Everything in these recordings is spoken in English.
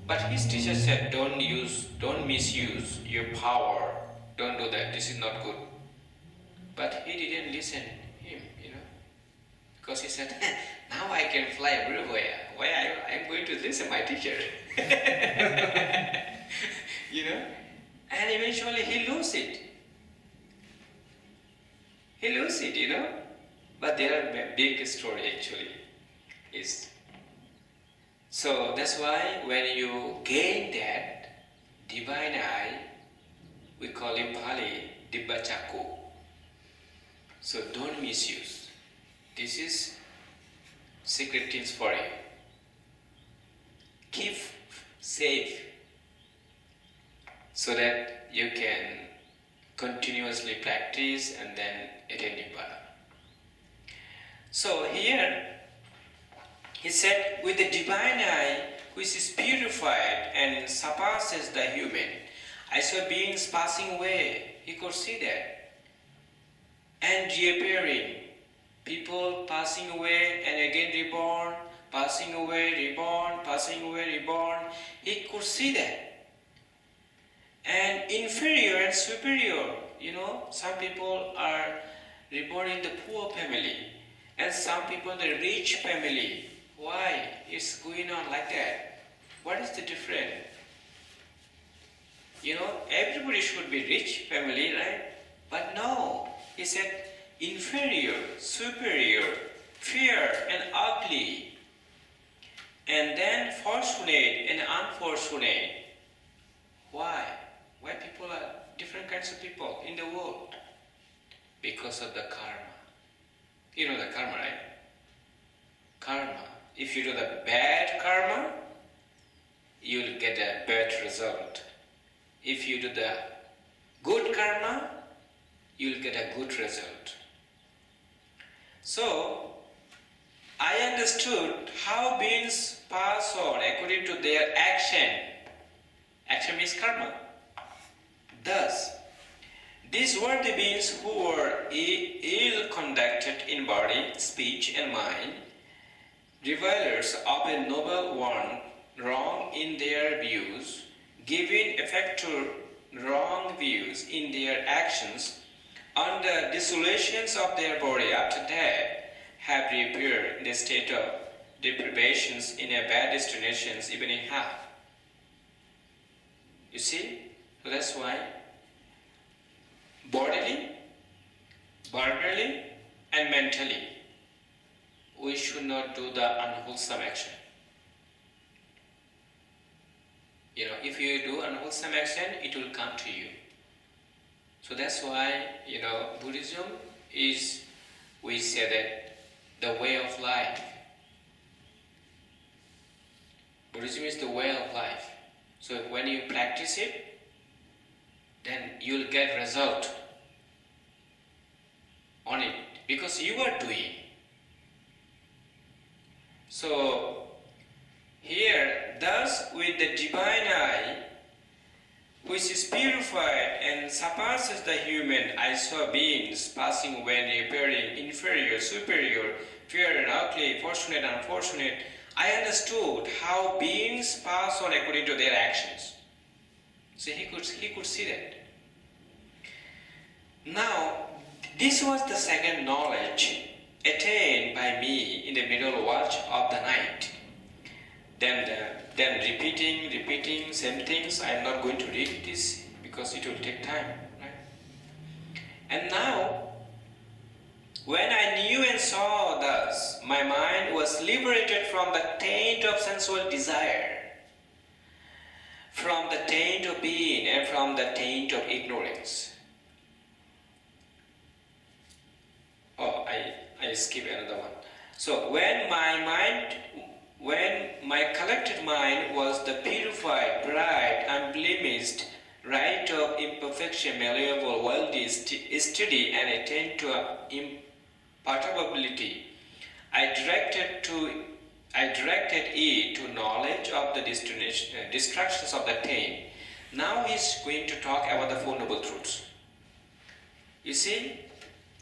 But his teacher said, don't misuse your power, don't do that, this is not good. But he didn't listen him, because he said, now I can fly everywhere. Why I'm going to listen my teacher? And eventually he lose it. But there are a big story actually. So that's why when you gain that divine eye, we call in Pali Dvedhavitakka. So don't misuse. This is secret things for you. Keep safe so that you can continuously practice and then attain Nibbana. So here he said, with the divine eye which is purified and surpasses the human, I saw beings passing away. He could see that. And reappearing. People passing away and again reborn, passing away, reborn, passing away, reborn. He could see that. And inferior and superior, some people are reborn in the poor family and some people in the rich family. Why? It's going on like that. What is the difference? Everybody should be rich family, right? But no, he said inferior, superior, fair and ugly, and then fortunate and unfortunate. Why? Why people are different kinds of people in the world? Because of the karma. You know the karma, right? Karma. If you do the bad karma, you'll get a bad result. If you do the good karma, you'll get a good result. So, I understood how beings pass on according to their action. Action means karma. Thus, these were the beings who were ill-conducted in body, speech and mind, revilers of a noble one, wrong in their views, giving effect to wrong views in their actions, on the desolations of their body after death, have reappeared in the state of deprivations in a bad destinations, even in hell. You see? So that's why bodily, verbally and mentally, we should not do the unwholesome action. If you do unwholesome action, it will come to you. So that's why, Buddhism is, we say that, the way of life. Buddhism is the way of life. So when you practice it, then you'll get result on it, because you are doing. So here, thus with the divine eye, which is purified and surpasses the human, I saw beings passing away and reappearing, inferior, superior, fair and ugly, fortunate and unfortunate. I understood how beings pass on according to their actions. So he could see that. Now, this was the second knowledge attained by me in the middle watch of the night. Then repeating same things. I am not going to read this because it will take time, right? And now, when I knew and saw thus, my mind was liberated from the taint of sensual desire, from the taint of being, and from the taint of ignorance. Oh, I skip another one. So when my collected mind was the purified, bright, unblemished, right of imperfection, malleable, worldly, steady, and attained to imperturbability, I directed it to knowledge of the distractions of the taint. Now he is going to talk about the Four Noble Truths. You see,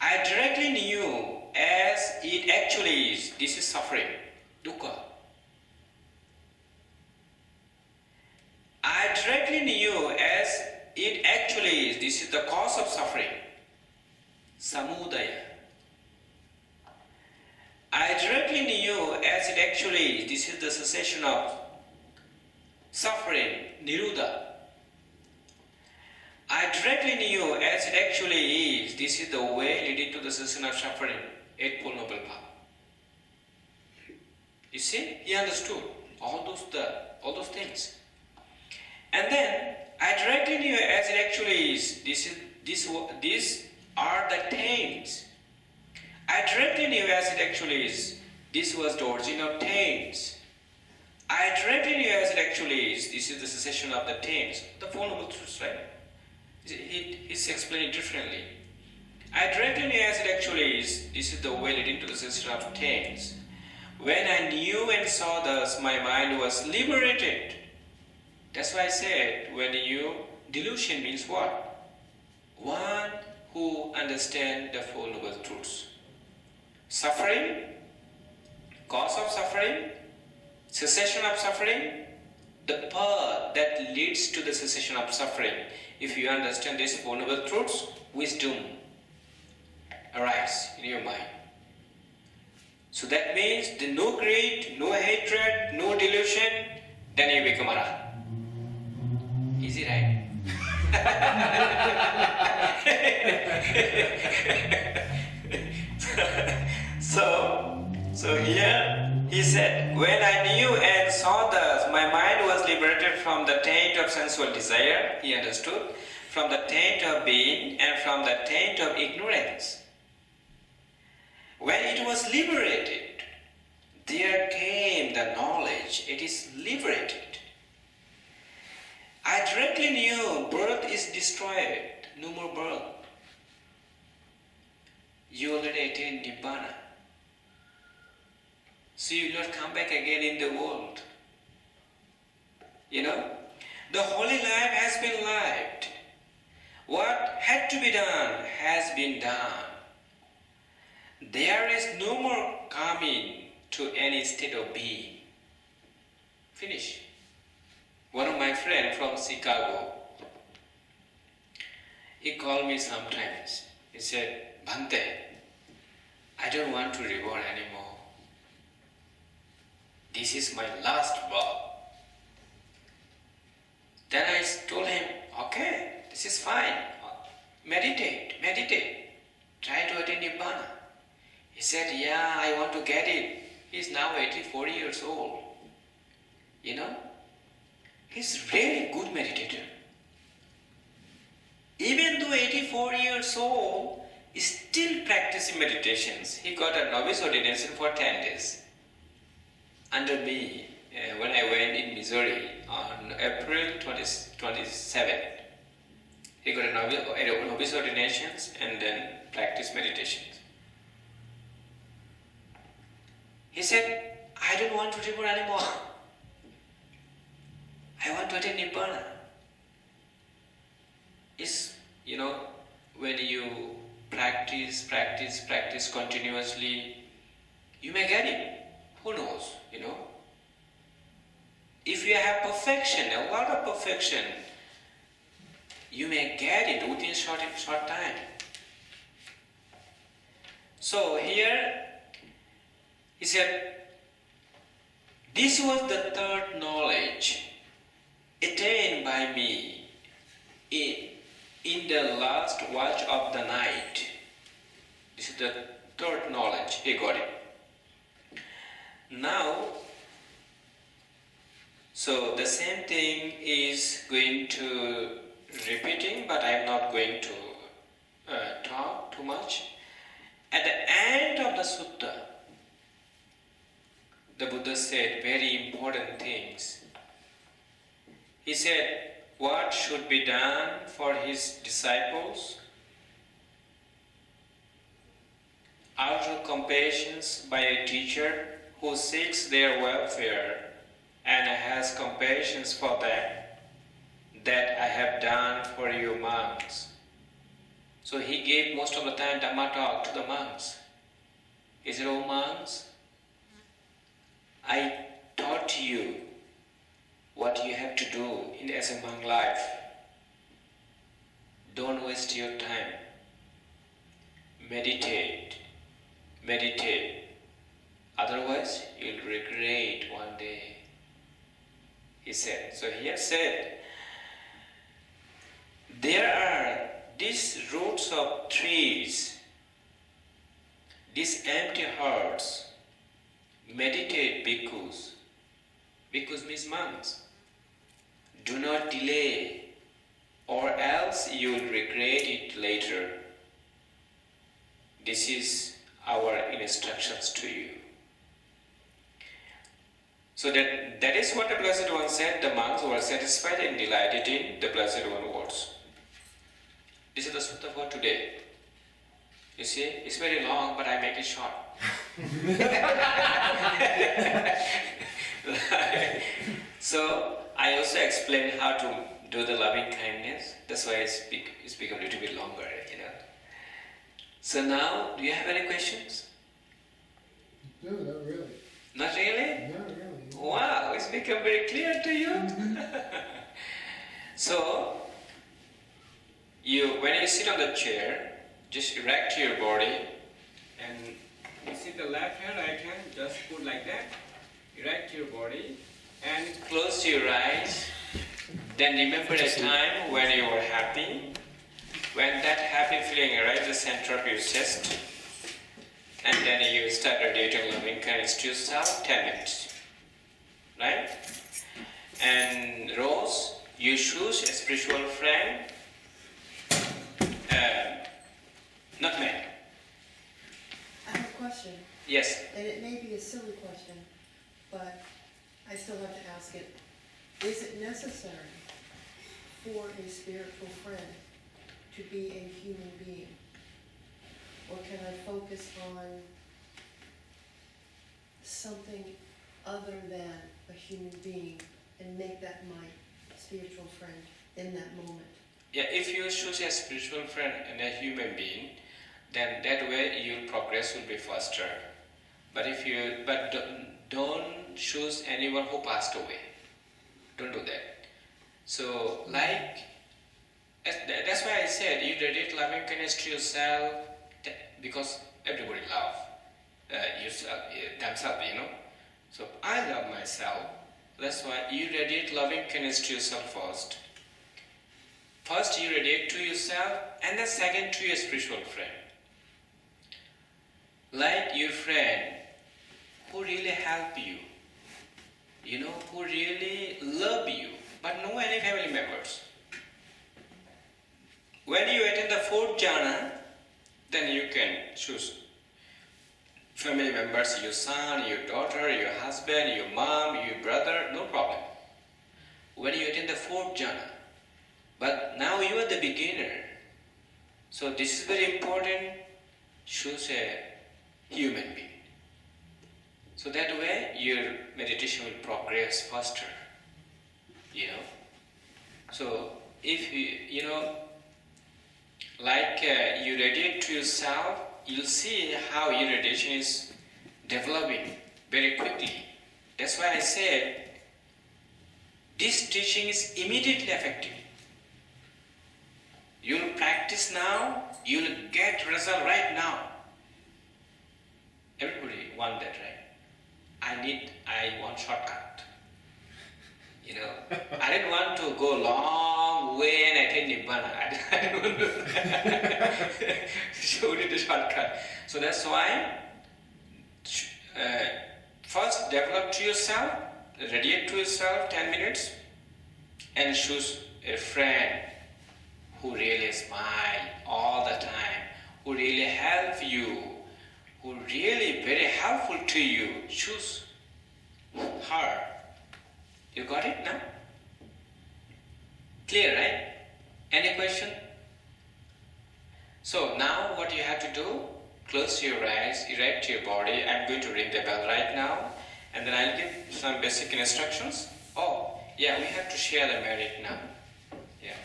I directly knew as it actually is. This is suffering, dukkha. I directly knew as it actually is. This is the cause of suffering. Samudaya. I directly knew as it actually is. This is the cessation of suffering. Niruddha. I directly knew as it actually is. This is the way leading to the cessation of suffering. Eightfold Noble Path. You see, he understood all those things. And then I directly knew as it actually is. These are the taints. I directly knew as it actually is. This was the origin of taints. I directly knew as it actually is. This is the cessation of the taints. The Four Noble Truths, right? He's explaining differently. I directly knew as it actually is. This is the way leading to the cessation of taints. When I knew and saw thus, my mind was liberated. That's why I said, delusion means what? One who understands the Four Noble Truths. Suffering, cause of suffering, cessation of suffering, the path that leads to the cessation of suffering. If you understand these Four Noble Truths, wisdom arises in your mind. So that means no greed, no hatred, no delusion, then you become Arahant. Easy, right? So here he said, when I knew and saw thus, my mind was liberated from the taint of sensual desire, he understood, from the taint of being and from the taint of ignorance. When it was liberated, there came the knowledge, it is liberated. I directly knew birth is destroyed, no more birth. You already attained Nibbana. So you will not come back again in the world. The holy life has been lived. What had to be done has been done. There is no more coming to any state of being. Finish. One of my friends from Chicago, he called me sometimes. He said, Bhante, I don't want to reborn anymore. This is my last birth. Then I told him, okay, this is fine. Meditate. Try to attain Nibbana. He said, yeah, I want to get it. He's now 84 years old. He's really good meditator. Even though 84 years old, he's still practicing meditations. He got a novice ordination for 10 days. Under me, when I went in Missouri on April 27, he got a novice ordinations and then practiced meditations. He said, I don't want to reborn anymore. I want to attain Nibbana. When you practice continuously, you may get it. Who knows, If you have perfection, a lot of perfection, you may get it within short time. So here, he said, this was the third knowledge attained by me in the last watch of the night. This is the third knowledge, he got it. Now, so the same thing is going to repeating, but I am not going to talk too much. At the end of the sutta, the Buddha said very important things. He said, what should be done for his disciples? Out of compassion by a teacher who seeks their welfare and has compassion for them, that I have done for you monks. So he gave most of the time Dhamma talk to the monks. He said, oh monks, I taught you what you have to do in as a monk life. Don't waste your time. Meditate. Meditate. Otherwise, you'll regret one day. He said. So he has said, there are these roots of trees, these empty hearts. Meditate, bhikkhus. Bhikkhus means monks. Do not delay, or else you will regret it later. This is our instructions to you. So that is what the Blessed One said. The monks were satisfied and delighted in the Blessed One words. This is the sutta for today. You see, it's very long, but I make it short. So I also explained how to do the loving kindness. That's why it's become a little bit longer, So now, do you have any questions? No, not really. Not really? Not really. Wow, it's become very clear to you. So, when you sit on the chair, just erect your body, and you sit the left hand, right hand, just put like that. Erect your body, and close your eyes. Then remember a time when you were happy. When that happy feeling arises the center of your chest, and then you start radiating loving kindness to yourself, 10 minutes. Right? And Rose, you choose a spiritual friend, not man. I have a question, Yes. and it may be a silly question, but I still have to ask it. Is it necessary for a spiritual friend to be a human being? Or can I focus on something other than a human being and make that my spiritual friend in that moment? Yeah, if you choose a spiritual friend and a human being, then that way your progress will be faster. But don't choose anyone who passed away. Don't do that. So, that's why I said you radiate loving kindness to yourself, because everybody loves themselves, So I love myself. That's why you radiate loving kindness to yourself first. First you radiate to yourself, and then second to your spiritual friend. Like your friend who really help you, who really love you, but no any family members. When you attend the fourth jhana, then you can choose family members, your son, your daughter, your husband, your mom, your brother, no problem. When you attend the fourth jhana, but now you are the beginner, so this is very important, choose a human being. So that way your meditation will progress faster, So if you radiate to yourself, you'll see how your radiation is developing very quickly. That's why I said this teaching is immediately effective. You'll practice now, you'll get result right now. Everybody want that, right? I want shortcut. I didn't want to go long way and attain Nibbana. I didn't want to show you the shortcut. So that's why first develop to yourself, radiate to yourself 10 minutes, and choose a friend who really smile all the time, who really help you, who really very helpful to you. Choose her. You got it now? Clear, right? Any question? So now what you have to do, close your eyes, erect your body. I'm going to ring the bell right now, and then I'll give some basic instructions. Oh, yeah, we have to share the merit now. Yeah,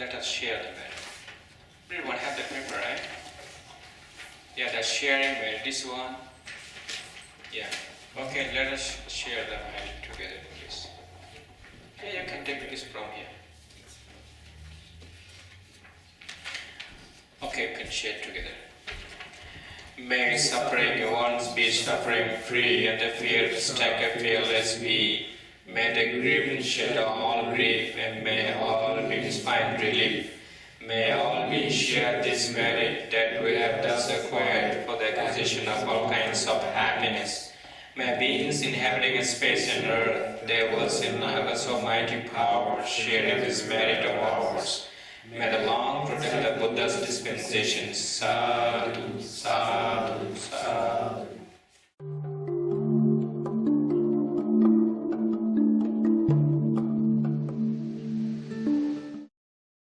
let us share the merit. Everyone have the paper, right? Yeah, the sharing merit, this one. Yeah. Okay, let us share the merit together, please. Yeah, you can take this from here. Okay, we can share together. May suffering ones be suffering free, and the fears take a fearless be. May the grief shed all grief, and may all beings find relief. May all beings share this merit that we have thus acquired for the acquisition of all kinds of happiness. May beings inhabiting space and earth, devils and nagas of mighty power, share this merit of ours. May the long protect the Buddha's dispensation. Sadhu.